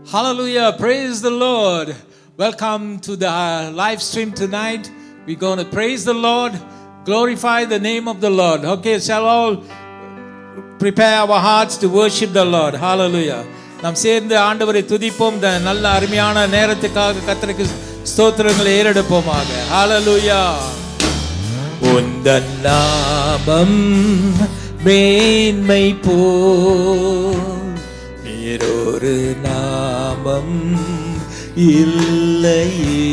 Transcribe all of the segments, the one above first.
Hallelujah. Praise the Lord. Welcome to the live stream tonight. We're going to praise the Lord, glorify the name of the Lord. Okay, shall all prepare our hearts to worship the Lord. Hallelujah. நாம் சேர்ந்து ஆண்டவரை துதிப்போம். இந்த நல்ல அருமையான நேரத்துக்காக கர்த்தருக்கு ஸ்தோத்திரங்களை ஏறெடுப்போமாக. ஹalleluya. உந்தன் நாமம் மேன்மை போல் வேறொரு நாமம் இல்லையே.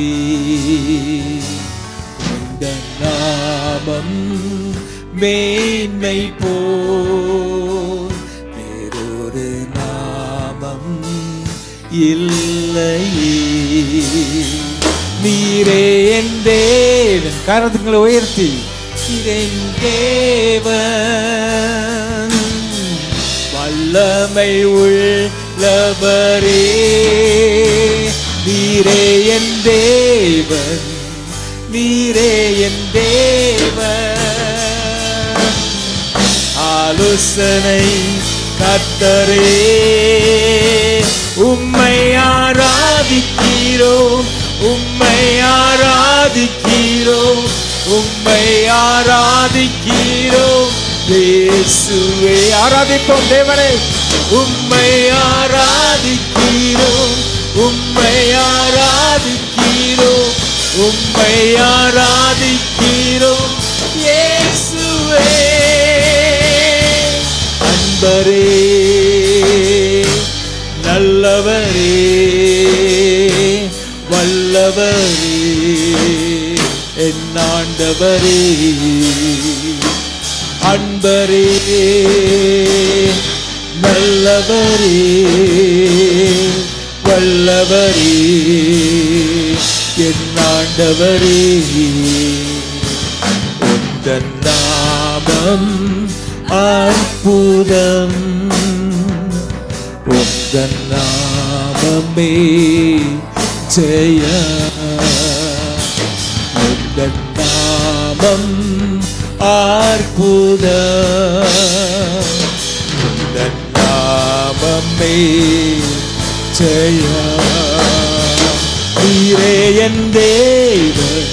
உந்தன் நாமம் மேன்மை போல் வேறொரு நாமம் இல்லையே. நீரே என் தேவன். கரங்களை உயர்த்தி நீரே என் தேவன், வல்லமை உள்ளவரே. நீரே என் தேவன், நீரே என் தேவன், ஆலோசனை கர்த்தரே. உம்மை ஆராதிக்கிறோம், உம்மை ஆராதிக்கிறோம், உம்மை ஆராதிக்கிறோம் இயேசுவே. ஆராதிப்போம் தேவனே. உம்மை ஆராதிக்கிறோம், உம்மை ஆராதிக்கிறோம், உம்மை ஆராதிக்கிறோம் இயேசுவே. அன்பரே நல்லவரே வல்லவரே என் ஆண்டவரே. அன்பரே நல்லவரே வல்லவரே என் ஆண்டவரே. உந்தன் நாமம் அற்புதம், உந்தன் நாமமே ஜெயம். உந்தன் நாமம் அற்புதம், உந்தன் நாமமே ஜெயம். நீரே என் தேவன்,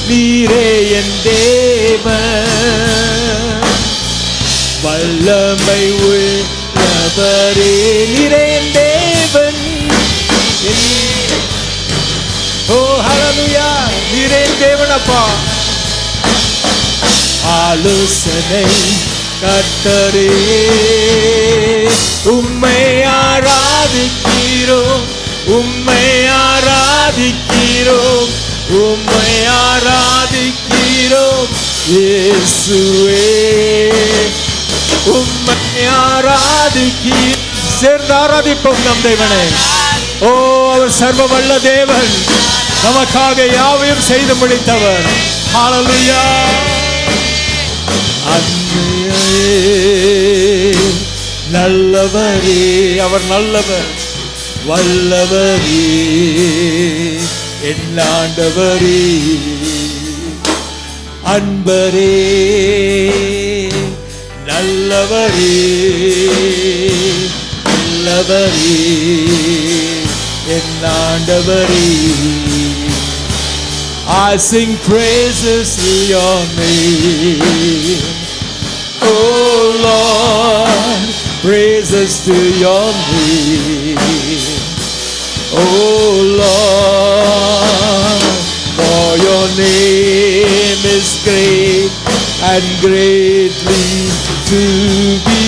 நீரே என் தேவன், வல்லமை உள்ளவரே. நீரே என் தேவன். ஓ ஹalleluya. நீரே என் தேவன் அப்பா. ஆலோசனை கர்த்தரே. உம்மை ஆராதிக்கிறோம், உம்மை ஆராதிக்கிறோம், உம்மை ஆராதிக்கிறோம் இயேசுவே. உம்மை ஆராதிக்கிறோம். சேர்ந்து ஆராதிப்போம் நம் தேவனை. ஓ அவர் சர்வ வல்ல தேவன், நமக்காக யாவையும் செய்து முடித்தவர். ஹalleluya. நல்லவரே, அவர் நல்லவர் வல்லவரே என் ஆண்டவரே. அன்பரே நல்லவரே வல்லவரே என் ஆண்டவரே. I sing praises to your name, oh Lord, praises to your name, oh Lord, for your name is great and greatly to be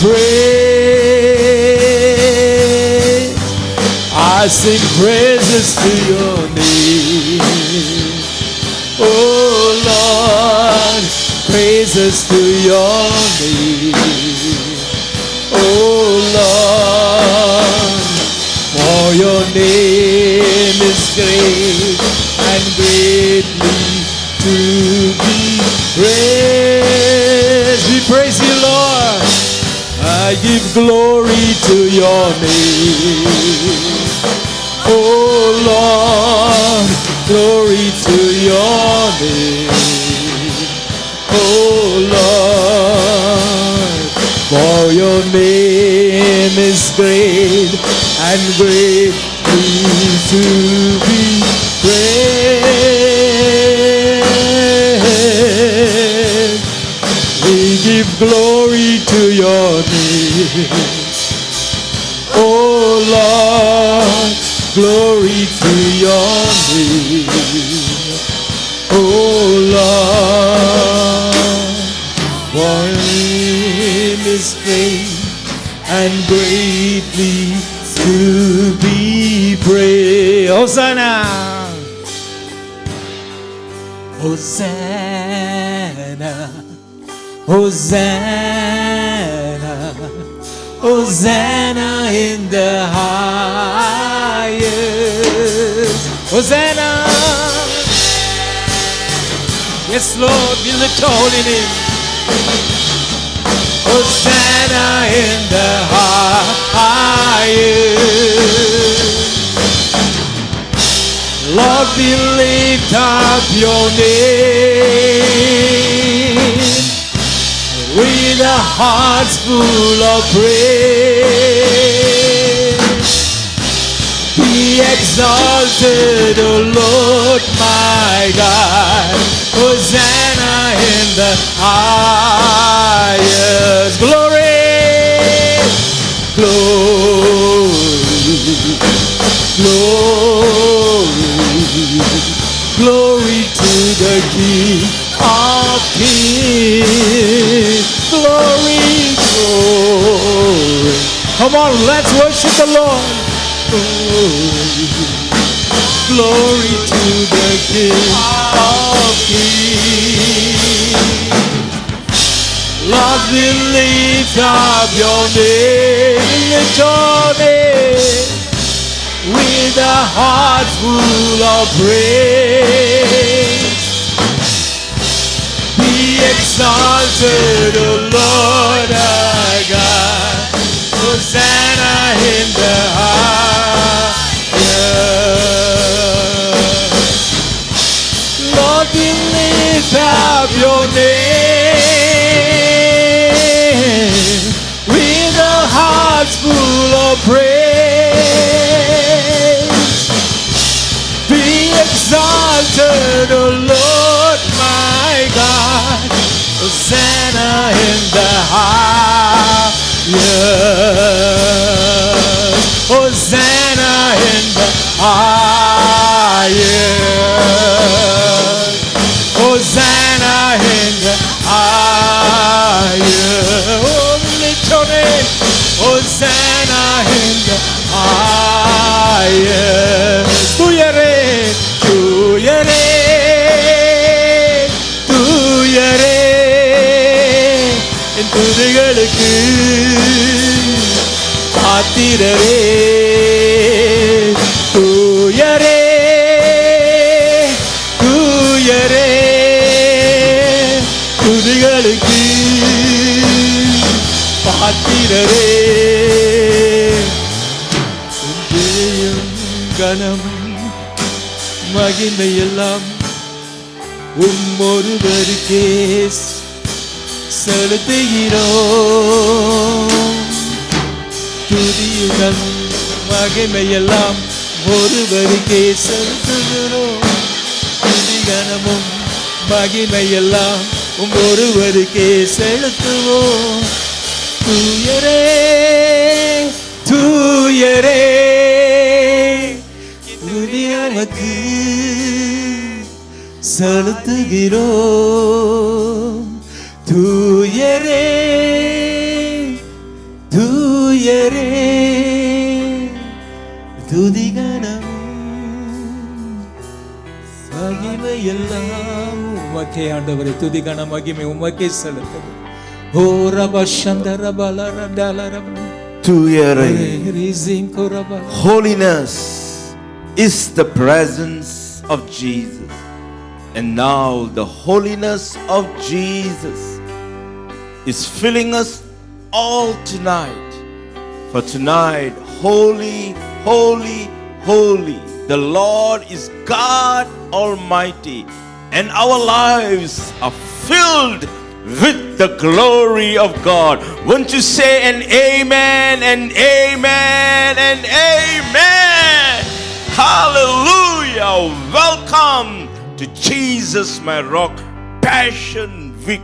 praised. I sing praises to your name, oh Lord, praises to your name, oh Lord, for your name is great and greatly to be praised. We praise you, Lord. I give glory to your name, oh Lord, glory to your name, oh Lord, for your name is great and greatly to be praised. We give glory to your name, oh Lord, glory to your name, oh Lord. For him is great and greatly to be praised. Hosanna! Hosanna! Hosanna! Hosanna in the highest. Hosanna! Yes, Lord, we lift your holy name. Hosanna in the highest. Lord, we lift up your name with a hearts full of praise. Be exalted, O Lord my God. Hosanna in the highest. Glory, glory, glory, glory to the King of Kings. Glory, glory. Come on, let's worship the Lord. Glory to the King of Kings. Lord, we lift up your name, lift your name with a heart full of praise. Be exalted, O Lord our God. Hosanna in the highest. Lord, we lift up your name with a heart full of praise. Be exalted, O Lord my God. Hosanna in the highest. Hosanna in the highest. Hosanna in the highest. Oh, lift your name. Hosanna in the highest. Tuyare, tuyare, tuyare. En துதிகளுக்கு பாத்திரரே, தூயரே, தூயரே, துதிகளுக்கு பாத்திரரே. ஜெயம் கனம் மகிமையெல்லாம் ஒருவருக்கே செலுத்துகிறோம். துதியுடன் மகிமையெல்லாம் ஒருவருக்கே செலுத்துகிறோம். துதிகனமும் மகிமையெல்லாம் ஒருவருக்கே செலுத்துவோம். தூயரே, தூயரே, துதி உமக்கு செலுத்துகிறோம். தூயரே, தூயரே, துதிகனம் மகிமையெல்லாம் உமக்கே. ஆண்டவரே, துதிகன மகிமை உமக்கே செலுத்துகிறோம். ஓ ரப Chandra பலரண்டலரம் தூயரே. ரிசிங்கோ ரப. Holiness is the presence of Jesus. And now the holiness of Jesus is filling us all tonight. For tonight, holy, holy, holy, the Lord is God Almighty, and our lives are filled with the glory of God. Won't you say an amen and amen and amen? Hallelujah. Welcome to Jesus My Rock Passion Week.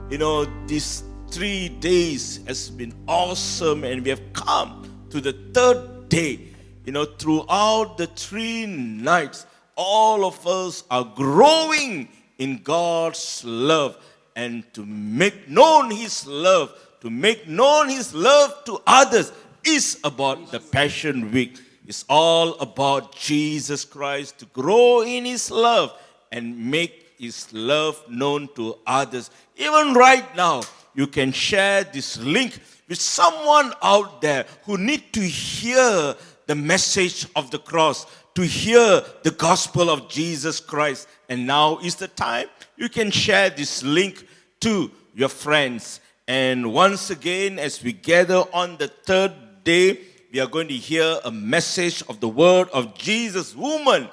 You know, these 3 days has been awesome, and we have come to the third day. You know, throughout the 3 nights, all of us are growing in God's love, and to make known His love, to make known His love to others is about the Passion Week. It's all about Jesus Christ, to grow in His love and make His love known to others. Even right now, you can share this link with someone out there who need to hear the message of the cross, to hear the gospel of Jesus Christ. And now is the time you can share this link to your friends. And once again, as we gather on the third day, we are going to hear a message of the word of Jesus. Woman,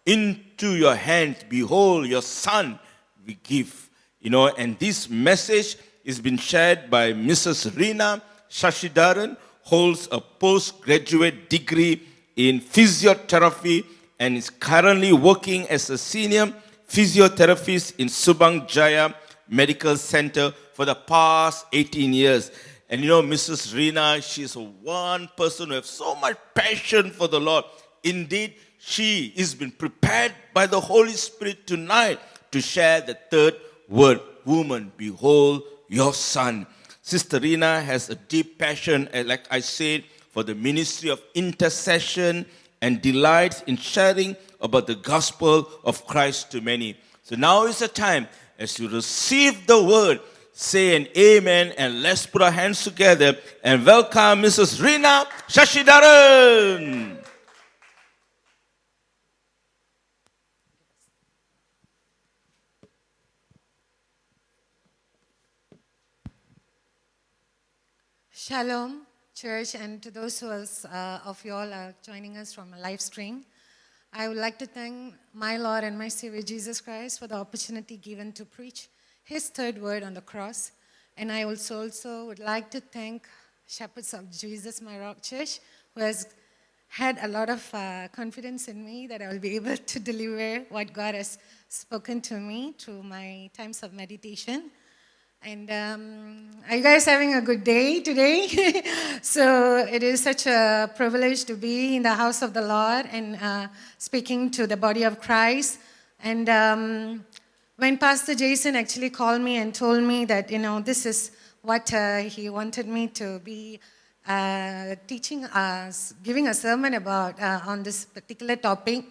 into your hand, behold, your son we give. You know, and this message is been shared by Mrs. Rina Shashidharan, holds a postgraduate degree in physiotherapy and is currently working as a senior physiotherapist in Subang Jaya Medical Center for the past 18 years. And you know, Mrs. Rina, she's one person who has so much passion for the Lord. Indeed, she is been prepared by the Holy Spirit tonight to share the third word. Woman, behold your son. Sister Rina has a deep passion, like I said, for the ministry of intercession and delights in sharing about the gospel of Christ to many. So now is the time, as you receive the word, say an amen, and let's put our hands together and welcome Mrs. Rina Shashidharan. Shalom, church, and to those of you all are joining us from a live stream. I would like to thank my Lord and my Savior Jesus Christ for the opportunity given to preach His third word on the cross. And I also would like to thank Shepherds of Jesus, My Rock Church, who has had a lot of confidence in me that I will be able to deliver what God has spoken to me through my times of meditation. And are you guys having a good day today? So it is such a privilege to be in the house of the Lord and speaking to the body of Christ. And when Pastor Jason actually called me and told me that, you know, this is what he wanted me to be teaching us, giving a sermon about on this particular topic,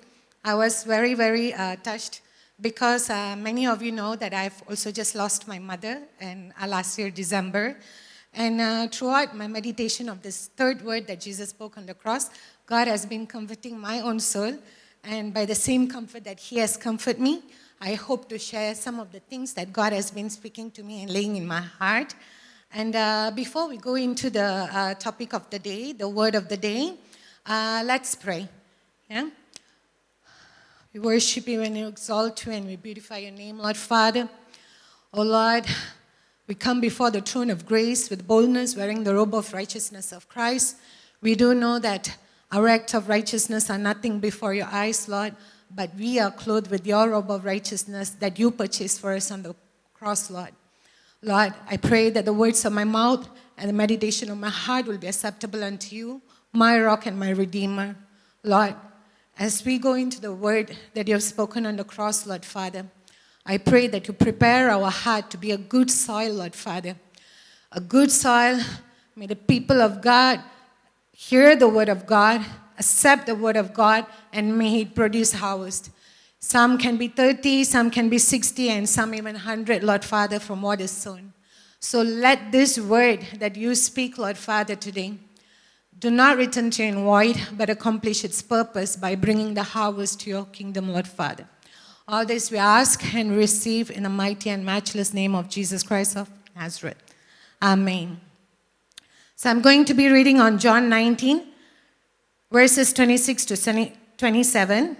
I was very, very touched. Because many of you know that I've also just lost my mother in last year, December. And throughout my meditation of this third word that Jesus spoke on the cross, God has been comforting my own soul. And by the same comfort that He has comforted me, I hope to share some of the things that God has been speaking to me and laying in my heart. And before we go into the topic of the day, the word of the day, let's pray. Yeah? We worship You and we exalt You and we beautify Your name, Lord Father. Oh Lord, we come before the throne of grace with boldness, wearing the robe of righteousness of Christ. We do know that our acts of righteousness are nothing before Your eyes, Lord, but we are clothed with Your robe of righteousness that You purchased for us on the cross, Lord. Lord, I pray that the words of my mouth and the meditation of my heart will be acceptable unto You, my rock and my redeemer. Lord, as we go into the word that You have spoken on the cross, Lord Father, I pray that You prepare our heart to be a good soil, Lord Father. A good soil. May the people of God hear the word of God, accept the word of God, and may it produce harvest. Some can be 30, some can be 60, and some even 100, Lord Father, from what is sown. So let this word that You speak, Lord Father, today, do not return to You in void, but accomplish its purpose by bringing the harvest to Your kingdom, Lord Father. All this we ask and receive in the mighty and matchless name of Jesus Christ of Nazareth. Amen. So I'm going to be reading on John 19, verses 26 to 27.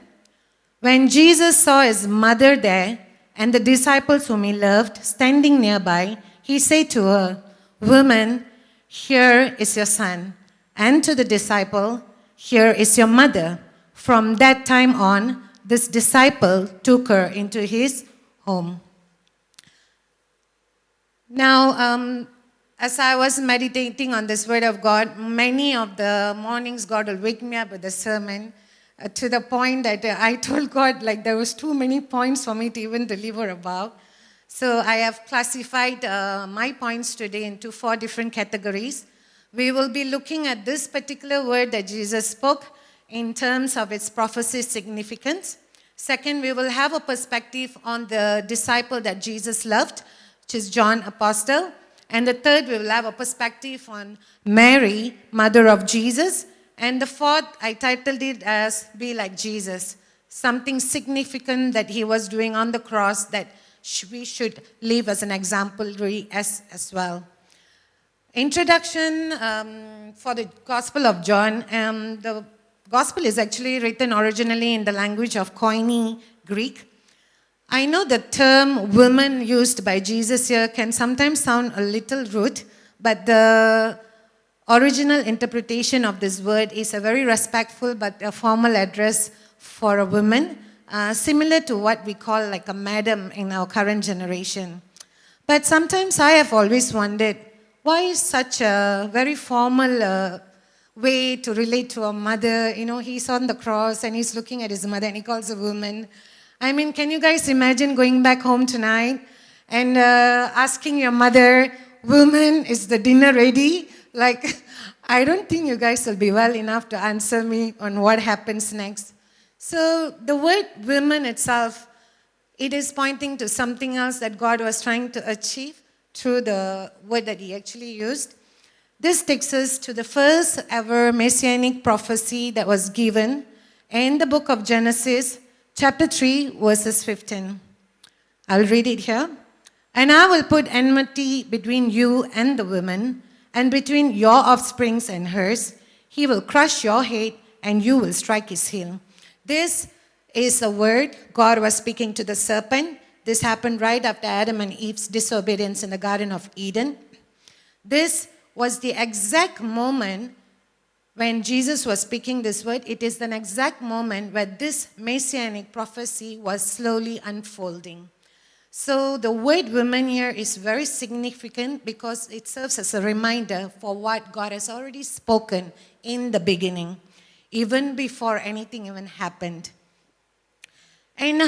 When Jesus saw His mother there and the disciples whom he loved, standing nearby, he said to her, "Woman, here is your son." And to the disciple, "Here is your mother." From that time on, this disciple took her into his home. Now, as I was meditating on this word of God, many of the mornings God will wake me up with a sermon to the point that I told God, like, there was too many points for me to even deliver about. So I have classified my points today into 4 different categories. We will be looking at this particular word that Jesus spoke in terms of its prophecy significance. Second, we will have a perspective on the disciple that Jesus loved, which is John Apostle. And the third, we will have a perspective on Mary, mother of Jesus. And the fourth, I titled it as Be Like Jesus, something significant that he was doing on the cross that we should live as an exemplary as well. Introduction for the Gospel of John. The Gospel is actually written originally in the language of Koine Greek. I know the term woman used by Jesus here can sometimes sound a little rude, but the original interpretation of this word is a very respectful but a formal address for a woman, similar to what we call like a madam in our current generation. But sometimes I have always wondered, why is such a very formal way to relate to a mother? You know, he's on the cross and he's looking at his mother and he calls a woman. I mean, can you guys imagine going back home tonight and asking your mother, "Woman, is the dinner ready?" Like, I don't think you guys will be well enough to answer me on what happens next. So the word woman itself, it is pointing to something else that God was trying to achieve through the word that he actually used. This takes us to the first ever messianic prophecy that was given in the book of Genesis, chapter 3, verses 15. I'll read it here. "And I will put enmity between you and the woman, and between your offsprings and hers. He will crush your head, and you will strike his heel." This is a word God was speaking to the serpent. This happened right after Adam and Eve's disobedience in the Garden of Eden. This was the exact moment when Jesus was speaking this word. It is an exact moment where this messianic prophecy was slowly unfolding. So the word woman here is very significant because it serves as a reminder for what God has already spoken in the beginning, even before anything even happened. And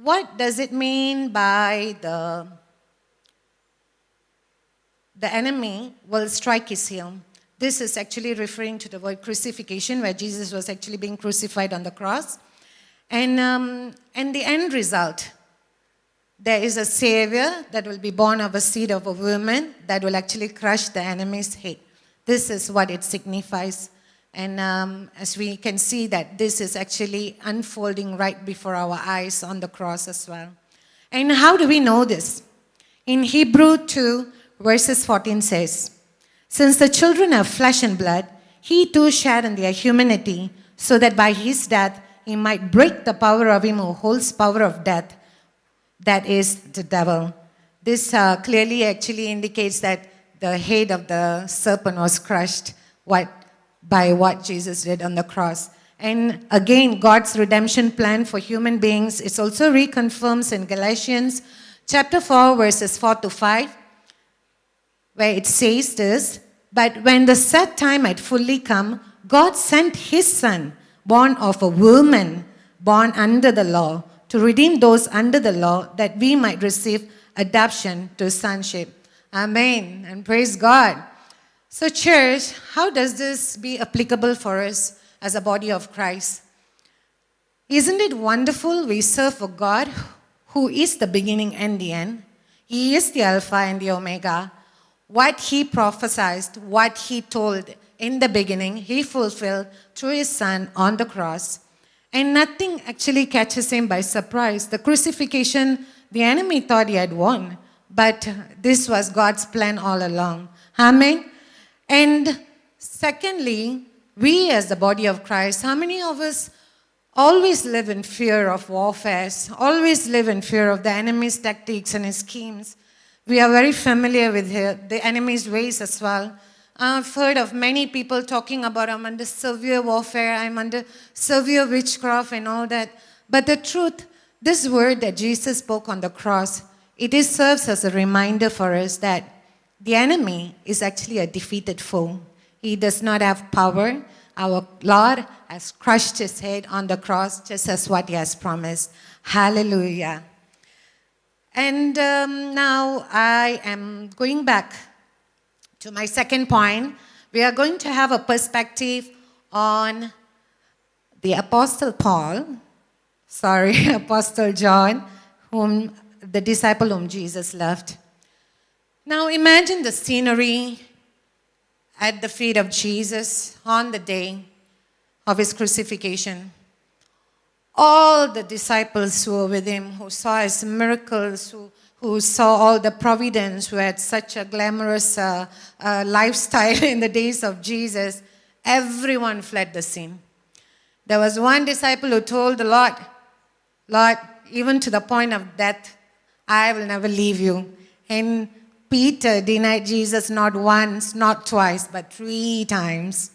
what does it mean by the enemy will strike his heel? This is actually referring to the word crucifixion, where Jesus was actually being crucified on the cross. And the end result, there is a Savior that will be born of a seed of a woman that will actually crush the enemy's head. This is what it signifies. And as we can see that this is actually unfolding right before our eyes on the cross as well. And how do we know this? In Hebrew 2, verses 14 says, "Since the children have flesh and blood, he too shared in their humanity, so that by his death he might break the power of him who holds power of death, that is the devil." This clearly actually indicates that the head of the serpent was crushed by what Jesus did on the cross. And again, God's redemption plan for human beings is also reconfirmed in Galatians chapter 4, verses 4 to 5, where it says this, "But when the set time had fully come, God sent his son, born of a woman, born under the law, to redeem those under the law, that we might receive adoption to sonship." Amen. And praise God. So church, how does this be applicable for us as a body of Christ? Isn't it wonderful we serve a God who is the beginning and the end? He is the Alpha and the Omega. What he prophesied, what he told in the beginning, he fulfilled through his son on the cross. And nothing actually catches him by surprise. The crucifixion, the enemy thought he had won, but this was God's plan all along. Amen. And secondly, we as the body of Christ, how many of us always live in fear of warfare, always live in fear of the enemy's tactics and his schemes. We are very familiar with the enemy's ways as well. I've heard of many people talking about I'm under severe warfare, I'm under severe witchcraft and all that. But the truth, this word that Jesus spoke on the cross, serves as a reminder for us that the enemy is actually a defeated foe. He does not have power. Our Lord has crushed his head on the cross just as what he has promised. Hallelujah. And now I am going back to my second point. We are going to have a perspective on the Apostle John, the disciple whom Jesus loved. Now imagine the scenery at the feet of Jesus on the day of his crucifixion. All the disciples who were with him, who saw his miracles, who saw all the providence, who had such a glamorous lifestyle in the days of Jesus, everyone fled the scene. There was one disciple who told the Lord, even to the point of death, I will never leave you. And Peter denied Jesus not once, not twice, but 3 times.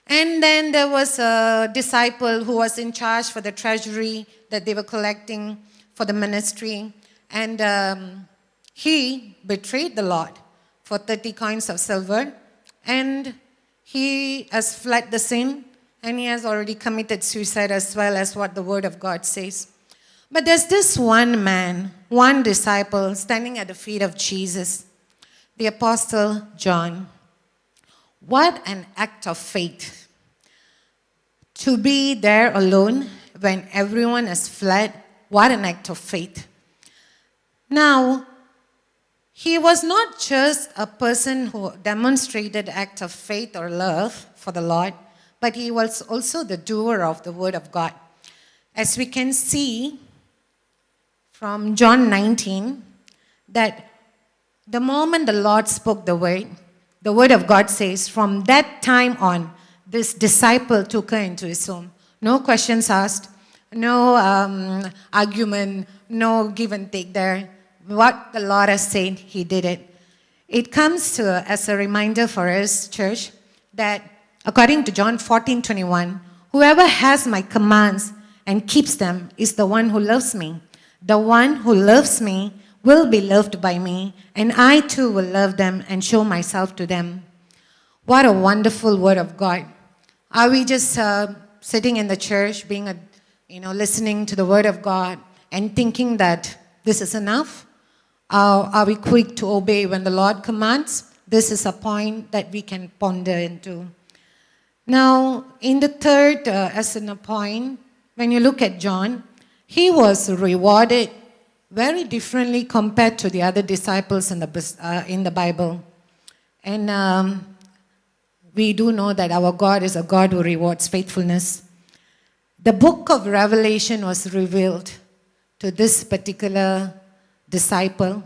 And then there was a disciple who was in charge for the treasury that they were collecting for the ministry. And he betrayed the Lord for 30 coins of silver. And he has fled the sin. And he has already committed suicide as well, as what the word of God says. But there's this one man, one disciple standing at the feet of Jesus, the Apostle John. What an act of faith. To be there alone when everyone has fled, what an act of faith. Now, he was not just a person who demonstrated act of faith or love for the Lord, but he was also the doer of the word of God. As we can see from John 19, that the moment the Lord spoke the word of God says, from that time on, this disciple took her into his home. No questions asked, no argument, no give and take there. What the Lord has said, he did it. It comes to as a reminder for us, church, that according to John 14:21, whoever has my commands and keeps them is the one who loves me. The one who loves me will be loved by me, and I too will love them and show myself to them. What a wonderful word of God. Are we just sitting in the church, listening to the word of God and thinking that this is enough? Are we quick to obey when the Lord commands? This is a point that we can ponder into. Now, in the third, as in a point, when you look at John, he was rewarded very differently compared to the other disciples in the Bible. And we do know that our God is a God who rewards faithfulness. The book of Revelation was revealed to this particular disciple.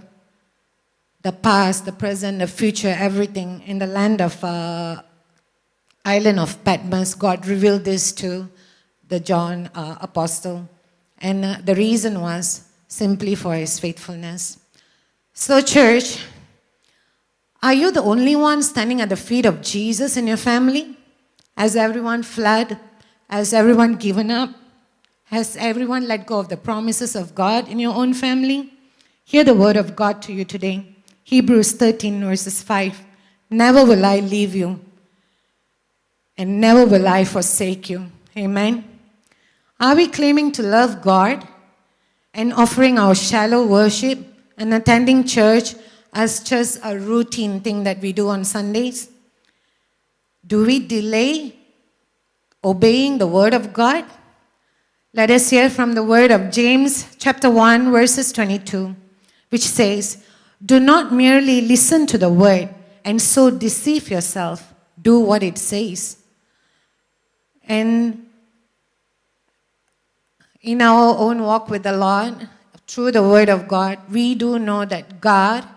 The past, the present, the future, everything in the land of island of Patmos, God revealed this to the John apostle. And the reason was simply for his faithfulness. So church, are you the only one standing at the feet of Jesus in your family? Has everyone fled? Has everyone given up? Has everyone let go of the promises of God in your own family? Hear the word of God to you today. Hebrews 13 verses 5. Never will I leave you, and never will I forsake you. Amen. Are we claiming to love God and offering our shallow worship and attending church as just a routine thing that we do on Sundays? Do we delay obeying the word of God? Let us hear from the word of James chapter 1 verses 22, which says, do not merely listen to the word and so deceive yourself. Do what it says. And in our own walk with the Lord, through the word of God, we do know that God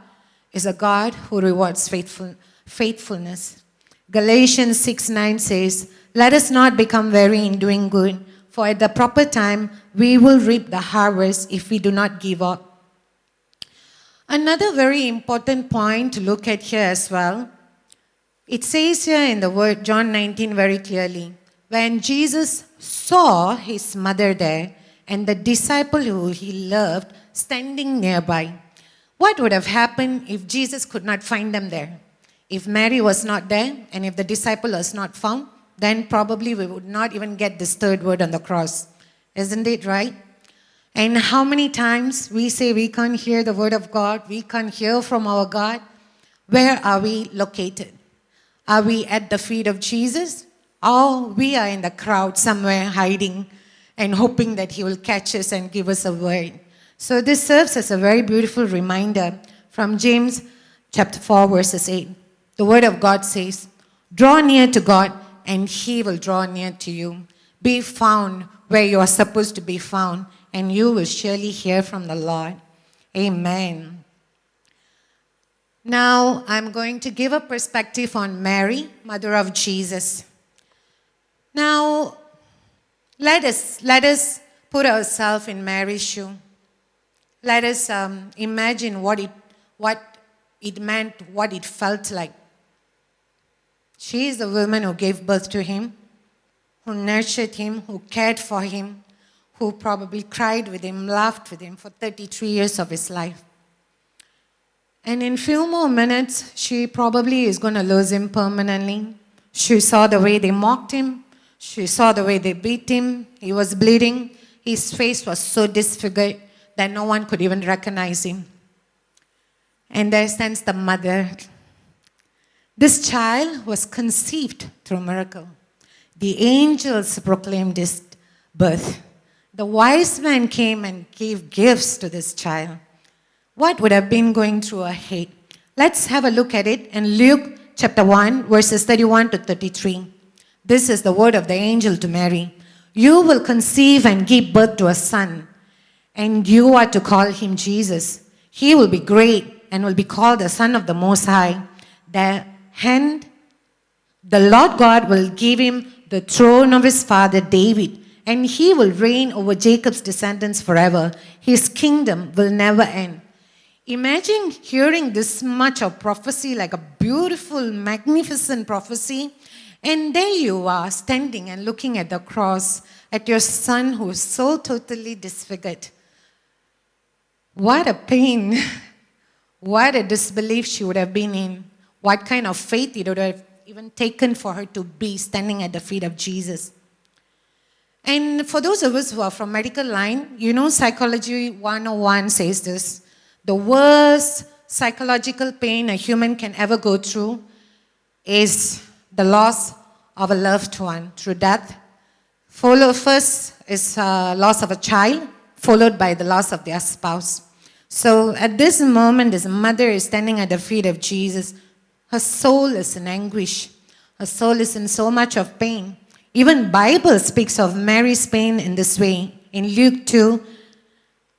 is a God who rewards faithfulness. Galatians 6:9 says, let us not become weary in doing good, for at the proper time we will reap the harvest if we do not give up. Another very important point to look at here as well. It says here in the word John 19 very clearly, when Jesus saw his mother there and the disciple who he loved standing nearby, what would have happened if Jesus could not find them there? If Mary was not there and if the disciple was not found, then probably we would not even get this third word on the cross. Isn't it right? And how many times we say we can't hear the word of God, we can't hear from our God? Where are we located? Are we at the feet of Jesus? Or we are in the crowd somewhere hiding and hoping that he will catch us and give us a word? So this serves as a very beautiful reminder from James chapter 4 verses 8. The word of God says, draw near to God and he will draw near to you. Be found where you are supposed to be found and you will surely hear from the Lord. Amen. Now I'm going to give a perspective on Mary, mother of Jesus. Now let us put ourselves in Mary's shoe. Let us imagine what it meant, what it felt like. She is the woman who gave birth to him, who nurtured him, who cared for him, who probably cried with him, laughed with him for 33 years of his life. And in few more minutes, she probably is going to lose him permanently. She saw the way they mocked him. She saw the way they beat him. He was bleeding. His face was so disfigured that no one could even recognize him. And there stands the mother. This child was conceived through a miracle. The angels proclaimed his birth. The wise men came and gave gifts to this child. What would have been going through her head? Let's have a look at it in Luke chapter 1, verses 31 to 33. This is the word of the angel to Mary. You will conceive and give birth to a son, and you are to call him Jesus. He will be great and will be called the Son of the Most High. The Lord God will give him the throne of his father David, and he will reign over Jacob's descendants forever. His kingdom will never end. Imagine hearing this much of prophecy, like a beautiful, magnificent prophecy, and there you are standing and looking at the cross, at your son who is so totally disfigured. What a pain. What a disbelief she would have been in. What kind of faith it would have even taken for her to be standing at the feet of Jesus. And for those of us who are from medical line, you know Psychology 101 says this. The worst psychological pain a human can ever go through is the loss of a loved one through death. First is loss of a child, followed by the loss of their spouse. So at this moment, this mother is standing at the feet of Jesus. Her soul is in anguish. Her soul is in so much of pain. Even Bible speaks of Mary's pain in this way. In Luke 2,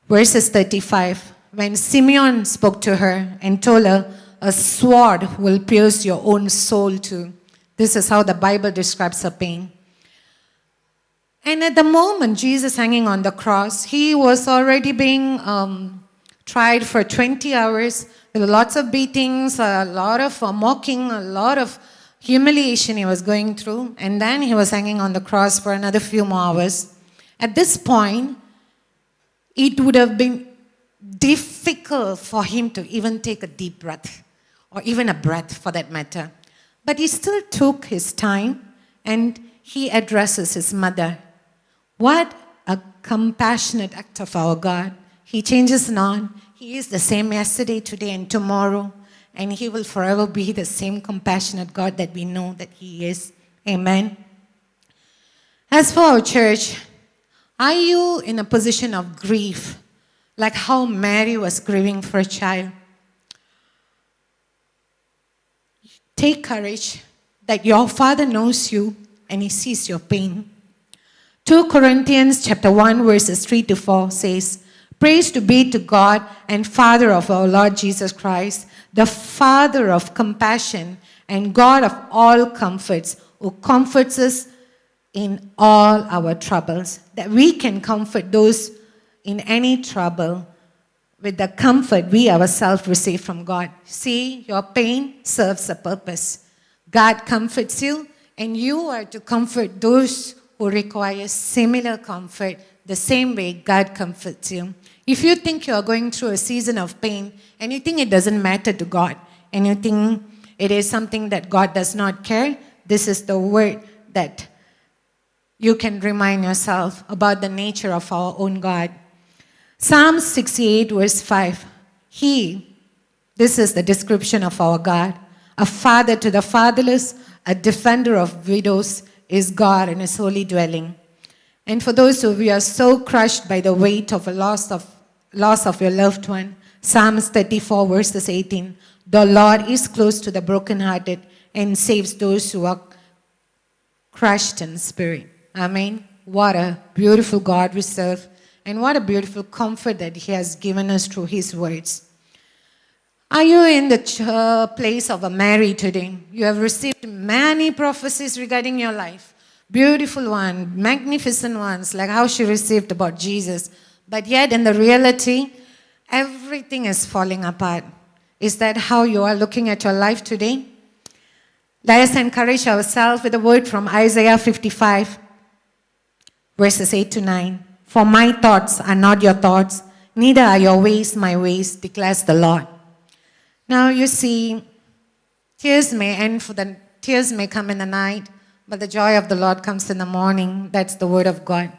verses 35, when Simeon spoke to her and told her, a sword will pierce your own soul too. This is how the Bible describes her pain. And at the moment Jesus hanging on the cross, he was already being tried for 20 hours. There were lots of beatings, a lot of mocking, a lot of humiliation he was going through. And then he was hanging on the cross for another few more hours. At this point, it would have been difficult for him to even take a deep breath, or even a breath for that matter. But he still took his time and he addresses his mother. What a compassionate act of our God. He changes not. He is the same yesterday, today, and tomorrow. And he will forever be the same compassionate God that we know that he is. Amen. As for our church, are you in a position of grief, like how Mary was grieving for a child? Take courage that your Father knows you and he sees your pain. 2 Corinthians chapter 1 verses 3 to 4 says, praise to be to God and Father of our Lord Jesus Christ, the Father of compassion and God of all comforts, who comforts us in all our troubles, that we can comfort those in any trouble with the comfort we ourselves receive from God. See, your pain serves a purpose. God comforts you, and you are to comfort those who require similar comfort the same way God comforts you. If you think you are going through a season of pain and you think it doesn't matter to God and you think it is something that God does not care, this is the word that you can remind yourself about the nature of our own God. Psalm 68 verse 5. This is the description of our God. A father to the fatherless, a defender of widows is God in his holy dwelling. And for those who are so crushed by the weight of a loss of your loved one, Psalms 34 verses 18. The Lord is close to the brokenhearted and saves those who are crushed in spirit. Amen. What a beautiful God we serve, and what a beautiful comfort that He has given us through His words. Are you in the place of a Mary today? You have received many prophecies regarding your life. Beautiful ones, magnificent ones, like how she received about Jesus. But yet in the reality, everything is falling apart. Is that how you are looking at your life today? Let us encourage ourselves with a word from Isaiah 55, verses 8 to 9. For my thoughts are not your thoughts, neither are your ways my ways, declares the Lord. Now you see, tears may come in the night, but the joy of the Lord comes in the morning. That's the word of God.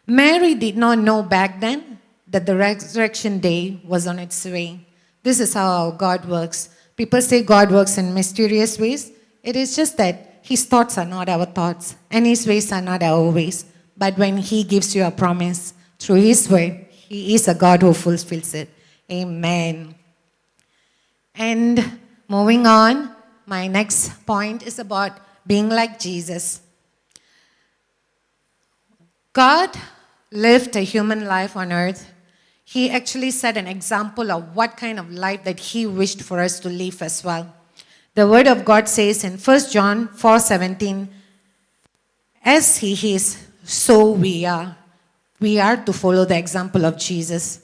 Mary did not know back then that the resurrection day was on its way. This is how God works. People say God works in mysterious ways. It is just that His thoughts are not our thoughts, and His ways are not our ways. But when He gives you a promise through His word, He is a God who fulfills it. Amen. And moving on, my next point is about being like Jesus. God lived a human life on earth. He actually set an example of what kind of life that He wished for us to live as well. The word of God says in 1 John 4:17, as He is, so we are. We are to follow the example of Jesus.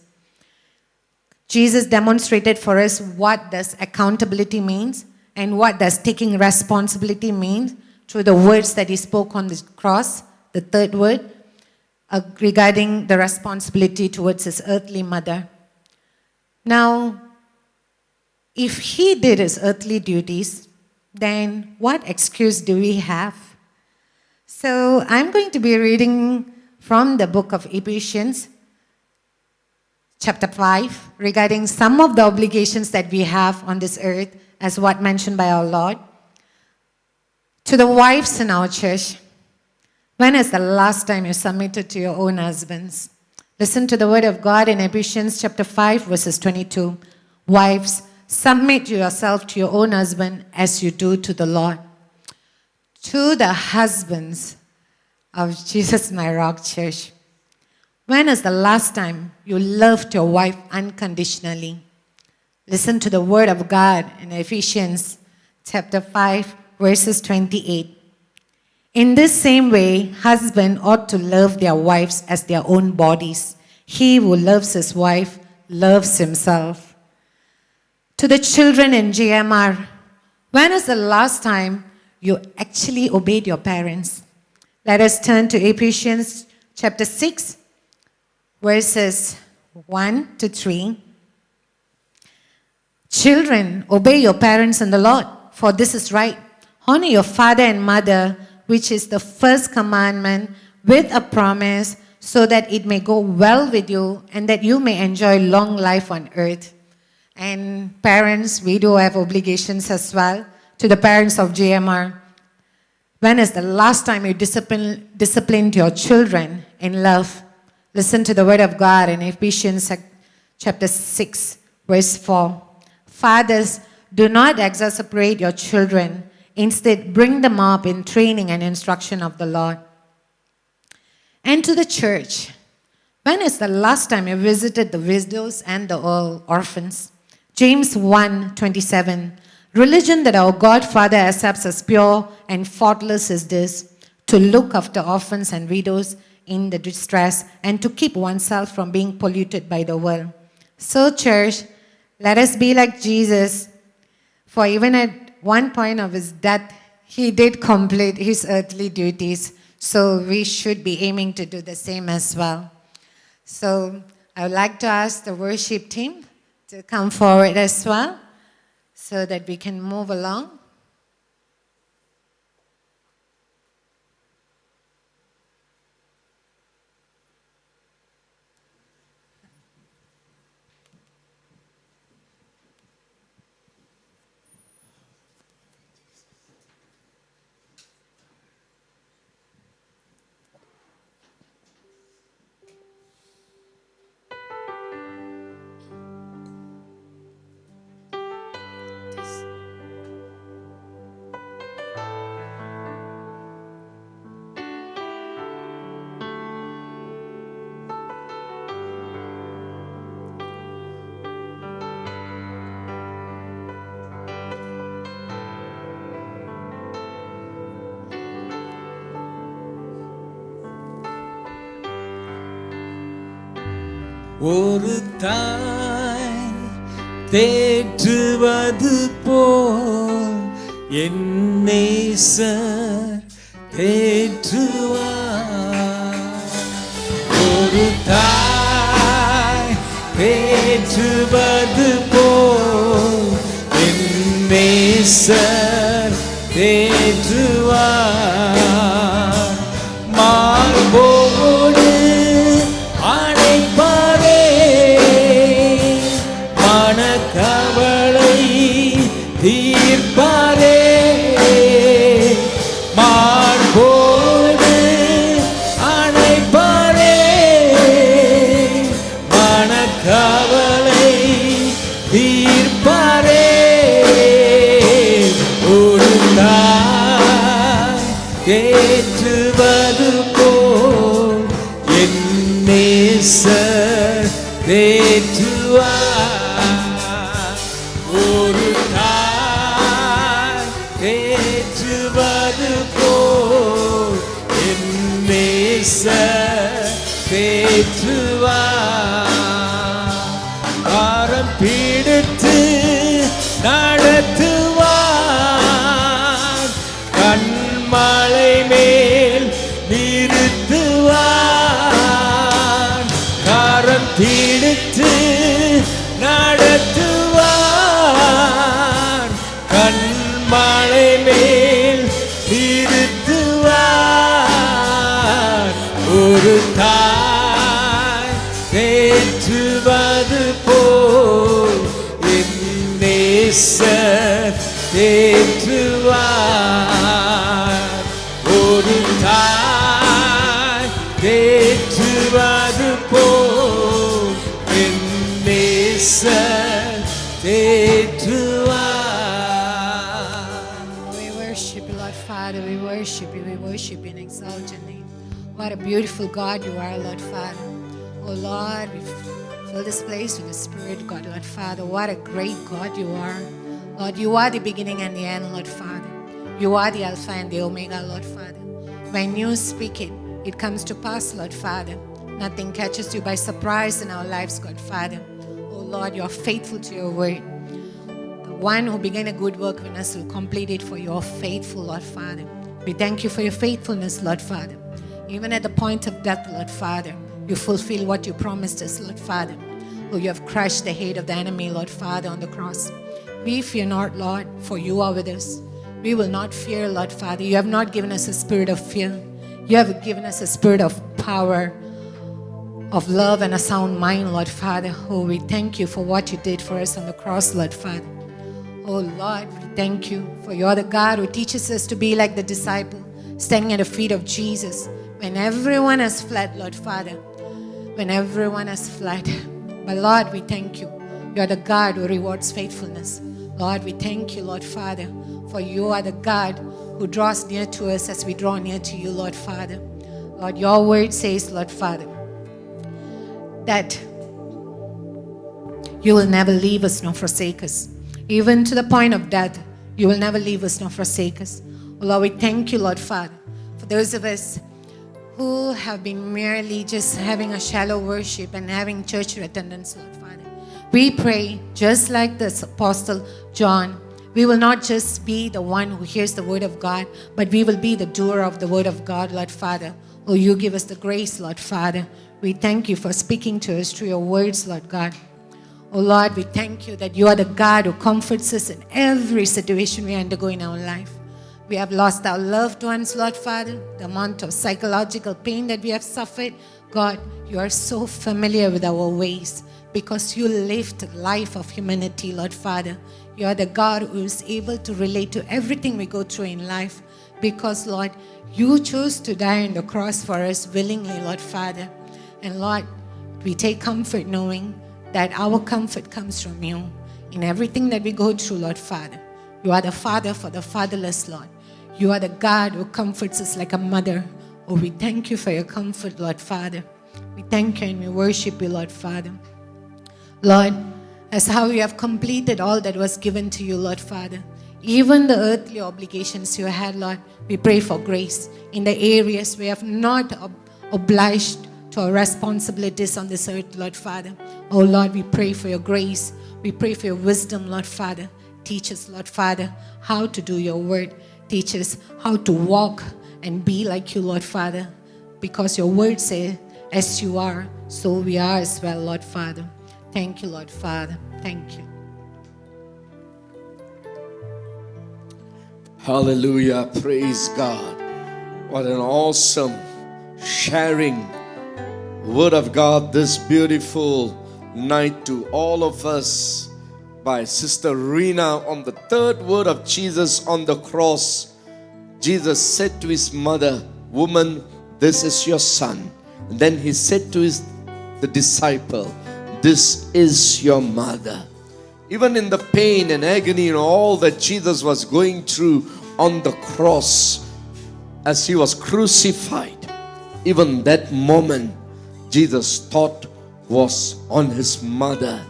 Jesus demonstrated for us what does accountability means and what does taking responsibility mean through the words that He spoke on the cross, the third word, regarding the responsibility towards His earthly mother. Now, if He did His earthly duties, then what excuse do we have? So I'm going to be reading from the book of Ephesians, chapter 5, regarding some of the obligations that we have on this earth, as what mentioned by our Lord. To the wives in our church, when is the last time you submitted to your own husbands? Listen to the word of God in Ephesians chapter 5, verses 22. Wives, submit yourself to your own husband as you do to the Lord. To the husbands of Jesus My Rock Church, when is the last time you loved your wife unconditionally? Listen to the word of God in Ephesians chapter 5, verses 28. In this same way, husbands ought to love their wives as their own bodies. He who loves his wife loves himself. To the children in GMR, when is the last time you actually obeyed your parents? Let us turn to Ephesians chapter 6, verses 1 to 3. Children, obey your parents in the Lord, for this is right. Honor your father and mother, which is the first commandment, with a promise, so that it may go well with you and that you may enjoy long life on earth. And parents, we do have obligations as well. To the parents of GMR, when is the last time you disciplined your children in love? Listen to the word of God in Ephesians chapter 6, verse 4. Fathers, do not exasperate your children. Instead, bring them up in training and instruction of the Lord. And to the church, when is the last time you visited the widows and the orphans? James 1:27. Religion that our God Father accepts as pure and faultless is this: to look after orphans and widows in the distress, and to keep oneself from being polluted by the world. So, church, let us be like Jesus, for even at one point of his death, he did complete his earthly duties. So we should be aiming to do the same as well. So I would like to ask the worship team to come forward as well so that we can move along. ஒரு தாய் தேற்றுவது போல் என் நேசர் தேற்றுவார். ஒரு தாய் தேற்றுவது போல் என் நேசர் தேற்றுவார். மார்போடு கவலை தீர்ப்பாரே. மார்போடு அணைப்பாரே. மனக்கவலை தீர்ப்பாரே. ஒரு தாய் தேற்றுவது போல் என் நேசர் தேற்றுவார். ஒரு தாய் தேற்றுவது போல் என் நேசர் தேற்றுவார். கரம் பிடித்து நடத்துவார். கண்மலை மேல் நிறுத்துவார். கரம் பிடித்து நடத்துவார். கண்மலை மேல் நிறுத்துவார். ஒரு தாய் தேற்றுவது போல் என் நேசர் தேற்றுவார். ஒரு தாய் தேற்றுவது போல் என் நேசர் தேற்றுவார். We worship you, Lord Father. We worship you. We worship you and exalt your name. What a beautiful God you are, Lord Father. Oh Lord, we fill this place with the Spirit, God, Lord Father. What a great God you are. Lord, you are the beginning and the end, Lord Father. You are the Alpha and the Omega, Lord Father. When you speak it, it comes to pass, Lord Father. Nothing catches you by surprise in our lives, God Father. Oh Lord, you are faithful to your word. The one who began a good work in us will complete it, for you are faithful, Lord Father. We thank you for your faithfulness, Lord Father. Even at the point of death, Lord Father, you fulfill what you promised us, Lord Father. Oh, you have crushed the head of the enemy, Lord Father, on the cross. We fear not, Lord, for you are with us. We will not fear, Lord Father. You have not given us a spirit of fear. You have given us a spirit of power, of love, and a sound mind, Lord Father. Oh, we thank you for what you did for us on the cross, Lord Father. Oh, Lord, we thank you for you're the God who teaches us to be like the disciple, standing at the feet of Jesus when everyone has fled, Lord Father. When everyone has fled. But Lord, we thank you. You are the God who rewards faithfulness. Lord, we thank you, Lord Father, for you are the God who draws near to us as we draw near to you, Lord Father. Lord, your word says, Lord Father, that you will never leave us nor forsake us. Even to the point of death, you will never leave us nor forsake us. Oh Lord, we thank you, Lord Father, for those of us who have been merely just having a shallow worship and having church attendance, Lord Father. We pray, just like this Apostle John, we will not just be the one who hears the word of God, but we will be the doer of the word of God, Lord Father. Oh, you give us the grace, Lord Father. We thank you for speaking to us through your words, Lord God. Oh Lord, we thank you that you are the God who comforts us in every situation we undergo in our life. We have lost our loved ones, Lord Father, the amount of psychological pain that we have suffered. God, you are so familiar with our ways because you lived the life of humanity, Lord Father. You are the God who is able to relate to everything we go through in life because, Lord, you chose to die on the cross for us willingly, Lord Father. And Lord, we take comfort knowing that our comfort comes from you in everything that we go through, Lord Father. You are the Father for the fatherless, Lord. You are the God who comforts us like a mother. Oh, we thank you for your comfort, Lord Father. We thank you and we worship you, Lord Father. Lord, as how you have completed all that was given to you, Lord Father, even the earthly obligations you had, Lord, we pray for grace in the areas we have not obliged to our responsibilities on this earth, Lord Father. Oh, Lord, we pray for your grace. We pray for your wisdom, Lord Father. Teach us, Lord Father, how to do your word. Teach us how to walk and be like you, Lord Father. Because your word says, as you are, so we are as well, Lord Father. Thank you, Lord Father. Thank you. Hallelujah. Praise God. What an awesome sharing word of God this beautiful night to all of us by Sister Rena on the third word of Jesus on the cross. Jesus said to his mother, "Woman, this is your son." And then he said to the disciple, "This is your mother." Even in the pain and agony and all that Jesus was going through on the cross as he was crucified, even that moment Jesus' thought was on his mother.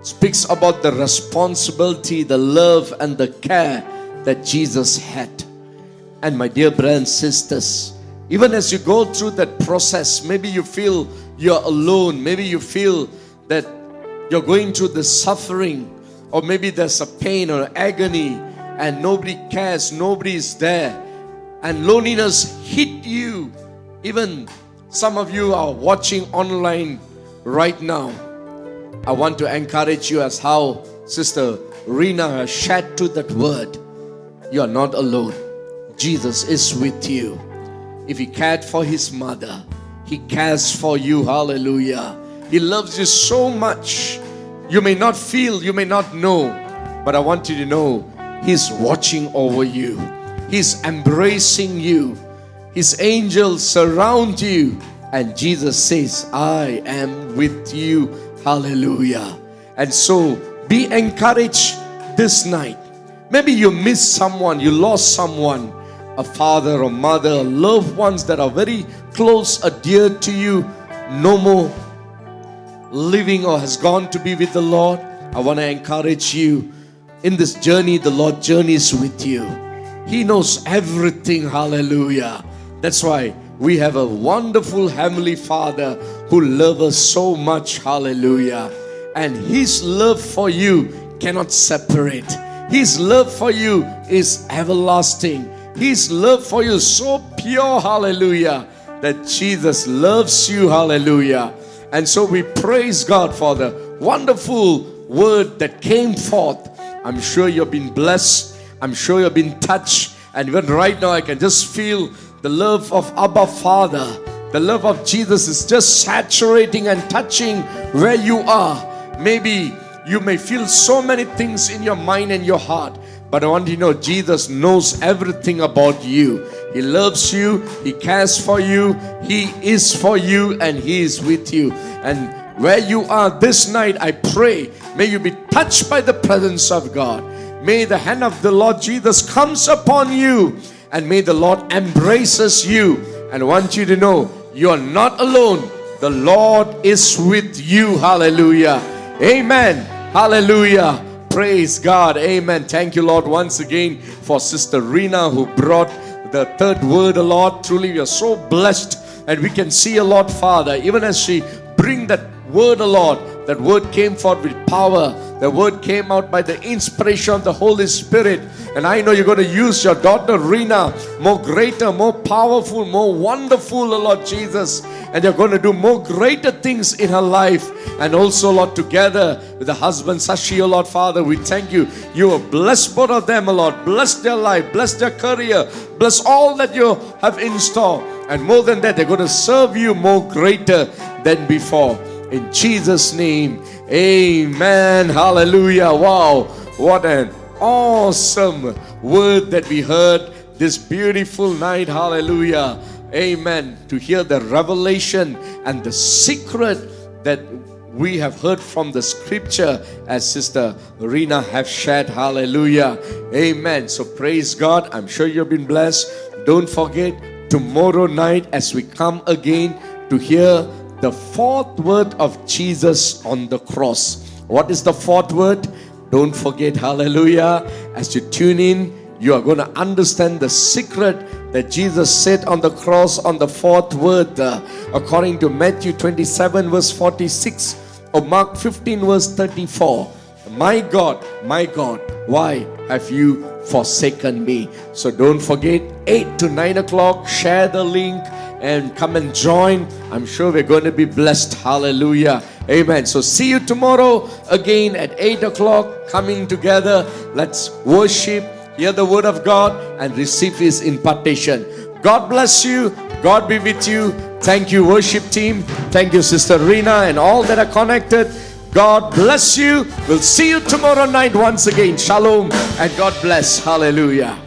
Speaks about the responsibility, the love and the care that Jesus had. And my dear brothers and sisters, even as you go through that process, maybe you feel you're alone, maybe you feel that you're going through the suffering, or maybe there's a pain or agony and nobody cares, nobody is there, and loneliness hit you. Even some of you are watching online right now. I want to encourage you as how Sister Rena has shared to that word. You are not alone. Jesus is with you. If he cared for his mother, he cares for you. Hallelujah. He loves you so much. You may not feel, you may not know, but I want you to know he's watching over you. He's embracing you. His angels surround you. And Jesus says, "I am with you." Hallelujah. And so be encouraged this night. Maybe you missed someone, you lost someone, a father or mother, loved ones that are very close or dear to you, no more living or has gone to be with the Lord. I want to encourage you. In this journey, the Lord journeys with you. He knows everything. Hallelujah. That's why we have a wonderful Heavenly Father who loves us so much. Hallelujah. And His love for you cannot separate. His love for you is everlasting. His love for you is so pure. Hallelujah. That Jesus loves you. Hallelujah. And so we praise God for the wonderful word that came forth. I'm sure you've been blessed. I'm sure you've been touched. And even right now I can just feel the love of Abba Father. The love of Jesus is just saturating and touching where you are. Maybe you may feel so many things in your mind and your heart, but I want you to know Jesus knows everything about you. He loves you. He cares for you. He is for you and He is with you. And where you are this night, I pray, may you be touched by the presence of God. May the hand of the Lord Jesus comes upon you, and may the Lord embraces you. And I want you to know you are not alone. The Lord is with you. Hallelujah. Amen. Hallelujah. Praise God. Amen. Thank you, Lord, once again for Sister Rena who brought the third word, O Lord. Truly, we are so blessed, and we can see, O Lord, Father, even as she bring that word, O Lord, that word came forth with power. The word came out by the inspiration of the Holy Spirit. And I know you're going to use your daughter Rena more greater, more powerful, more wonderful, O Lord Jesus. And you're going to do more greater things in her life. And also, Lord, together with the husband Sashi, O Lord Father, we thank you. You will bless both of them, O Lord. Bless their life, bless their career, bless all that you have in store. And more than that, they're going to serve you more greater than before. In Jesus' name, amen. Hallelujah. Wow. What an awesome word that we heard this beautiful night. Hallelujah. Amen. To hear the revelation and the secret that we have heard from the scripture as Sister Rena have shared. Hallelujah. Amen. So praise God. I'm sure you've been blessed. Don't forget, tomorrow night as we come again to hear the fourth word of Jesus on the cross. What is the fourth word? Don't forget, hallelujah. As you tune in, you are going to understand the secret that Jesus said on the cross on the fourth word, according to Matthew 27 verse 46 or Mark 15 verse 34. My God, why have you forsaken me? So don't forget, 8 to 9 o'clock, share the link and come and join. I'm sure we're going to be blessed. Hallelujah. Amen. So see you tomorrow again at 8 o'clock, coming together. Let's worship, hear the word of God, and receive His impartation. God bless you. God be with you. Thank you, worship team. Thank you, Sister Rena, and all that are connected. God bless you. We'll see you tomorrow night once again. Shalom and God bless. Hallelujah.